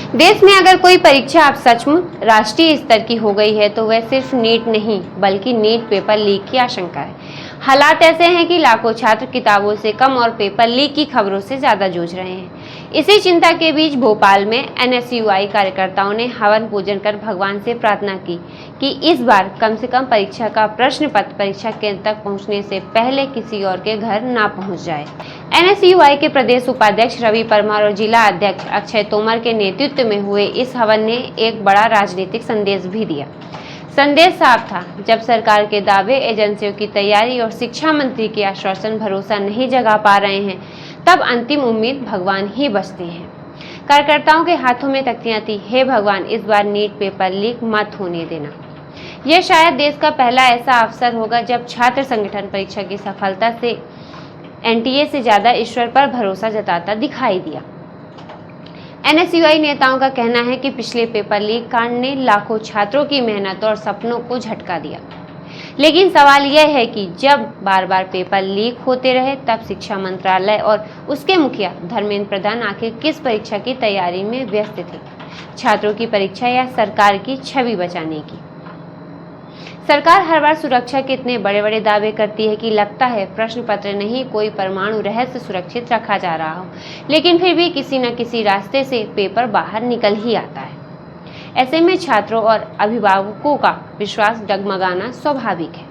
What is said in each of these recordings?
देश में अगर कोई परीक्षा अब सचमुच राष्ट्रीय स्तर की हो गई है तो वह सिर्फ नीट नहीं बल्कि नीट पेपर लीक की आशंका है। हालात ऐसे हैं कि लाखों छात्र किताबों से कम और पेपर लीक की खबरों से ज्यादा जूझ रहे हैं। इसी चिंता के बीच भोपाल में एनएसयूआई कार्यकर्ताओं ने हवन पूजन कर भगवान से प्रार्थना की कि इस बार कम से कम परीक्षा का प्रश्न पत्र परीक्षा केंद्र तक पहुंचने से पहले किसी और के घर ना पहुंच जाए। एनएसयूआई के प्रदेश उपाध्यक्ष रवि परमार और जिला अध्यक्ष अक्षय तोमर के नेतृत्व में हुए इस हवन ने एक बड़ा राजनीतिक संदेश भी दिया। संदेश साफ था, जब सरकार के दावे, एजेंसियों की तैयारी और शिक्षा मंत्री के आश्वासन भरोसा नहीं जगा पा रहे हैं, तब अंतिम उम्मीद भगवान ही बचते हैं। कार्यकर्ताओं के हाथों में तख्तियां थी, हे भगवान इस बार नीट पेपर लीक मत होने देना। यह शायद देश का पहला ऐसा अवसर होगा जब छात्र संगठन परीक्षा की सफलता से एनटीए से ज्यादा ईश्वर पर भरोसा जताता दिखाई दिया। एनएसयूआई नेताओं का कहना है कि पिछले पेपर लीक कांड ने लाखों छात्रों की मेहनत और सपनों को झटका दिया। लेकिन सवाल यह है कि जब बार बार पेपर लीक होते रहे तब शिक्षा मंत्रालय और उसके मुखिया धर्मेंद्र प्रधान आखिर किस परीक्षा की तैयारी में व्यस्त थे? छात्रों की परीक्षा या सरकार की छवि बचाने की? सरकार हर बार सुरक्षा के इतने बड़े बड़े दावे करती है कि लगता है प्रश्न पत्र नहीं कोई परमाणु रहस्य सुरक्षित रखा जा रहा हो, लेकिन फिर भी किसी न किसी रास्ते से पेपर बाहर निकल ही आता है। ऐसे में छात्रों और अभिभावकों का विश्वास डगमगाना स्वाभाविक है।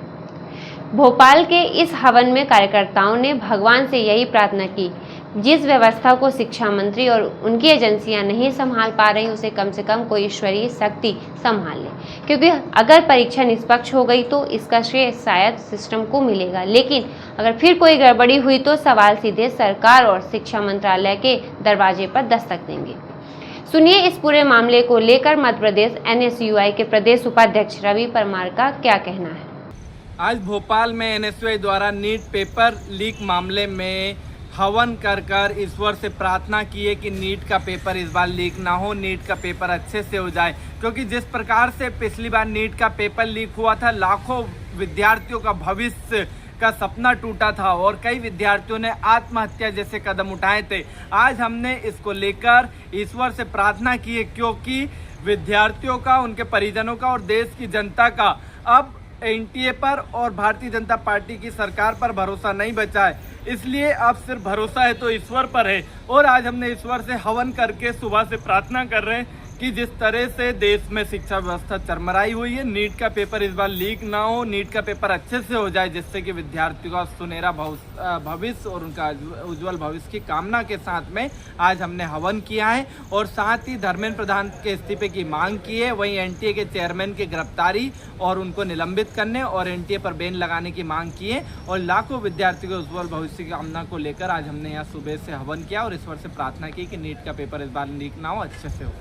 भोपाल के इस हवन में कार्यकर्ताओं ने भगवान से यही प्रार्थना की, जिस व्यवस्था को शिक्षा मंत्री और उनकी एजेंसियां नहीं संभाल पा रही उसे कम से कम कोई ईश्वरीय शक्ति संभाल ले, क्योंकि अगर परीक्षा निष्पक्ष हो गई तो इसका श्रेय शायद सिस्टम को मिलेगा, लेकिन अगर फिर कोई गड़बड़ी हुई तो सवाल सीधे सरकार और शिक्षा मंत्रालय के दरवाजे पर दस्तक देंगे। सुनिए इस पूरे मामले को लेकर मध्य प्रदेश एनएसयूआई के प्रदेश उपाध्यक्ष रवि परमार का क्या कहना है। आज भोपाल में एनएसयूआई द्वारा नीट पेपर लीक मामले में हवन कर ईश्वर से प्रार्थना की है कि नीट का पेपर इस बार लीक ना हो, नीट का पेपर अच्छे से हो जाए, क्योंकि जिस प्रकार से पिछली बार नीट का पेपर लीक हुआ था, लाखों विद्यार्थियों का भविष्य का सपना टूटा था और कई विद्यार्थियों ने आत्महत्या जैसे कदम उठाए थे। आज हमने इसको लेकर ईश्वर से प्रार्थना की है, क्योंकि विद्यार्थियों का, उनके परिजनों का और देश की जनता का अब एनटीए पर और भारतीय जनता पार्टी की सरकार पर भरोसा नहीं बचा है, इसलिए अब सिर्फ भरोसा है तो ईश्वर पर है। और आज हमने ईश्वर से हवन करके सुबह से प्रार्थना कर रहे हैं कि जिस तरह से देश में शिक्षा व्यवस्था चरमराई हुई है, नीट का पेपर इस बार लीक ना हो, नीट का पेपर अच्छे से हो जाए, जिससे कि विद्यार्थियों का सुनहरा भविष्य और उनका उज्जवल भविष्य की कामना के साथ में आज हमने हवन किया है। और साथ ही धर्मेंद्र प्रधान के इस्तीफे की मांग की है, वहीं एनटीए के चेयरमैन की गिरफ्तारी और उनको निलंबित करने और एनटीए पर बैन लगाने की मांग की है। और लाखों विद्यार्थियों के उज्जवल भविष्य की कामना को लेकर आज हमने यहाँ सुबह से हवन किया और ईश्वर से प्रार्थना की कि नीट का पेपर इस बार लीक ना हो, अच्छे से हो।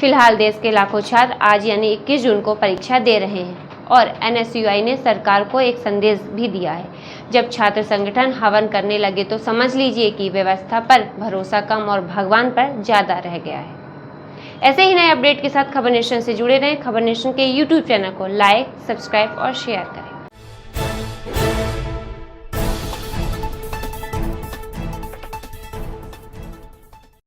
फिलहाल देश के लाखों छात्र आज यानी 21 जून को परीक्षा दे रहे हैं और एनएसयूआई ने सरकार को एक संदेश भी दिया है। जब छात्र संगठन हवन करने लगे तो समझ लीजिए कि व्यवस्था पर भरोसा कम और भगवान पर ज्यादा रह गया है। ऐसे ही नए अपडेट के साथ खबर नेशन से जुड़े रहें। खबर नेशन के यूट्यूब चैनल को लाइक, सब्सक्राइब और शेयर करें।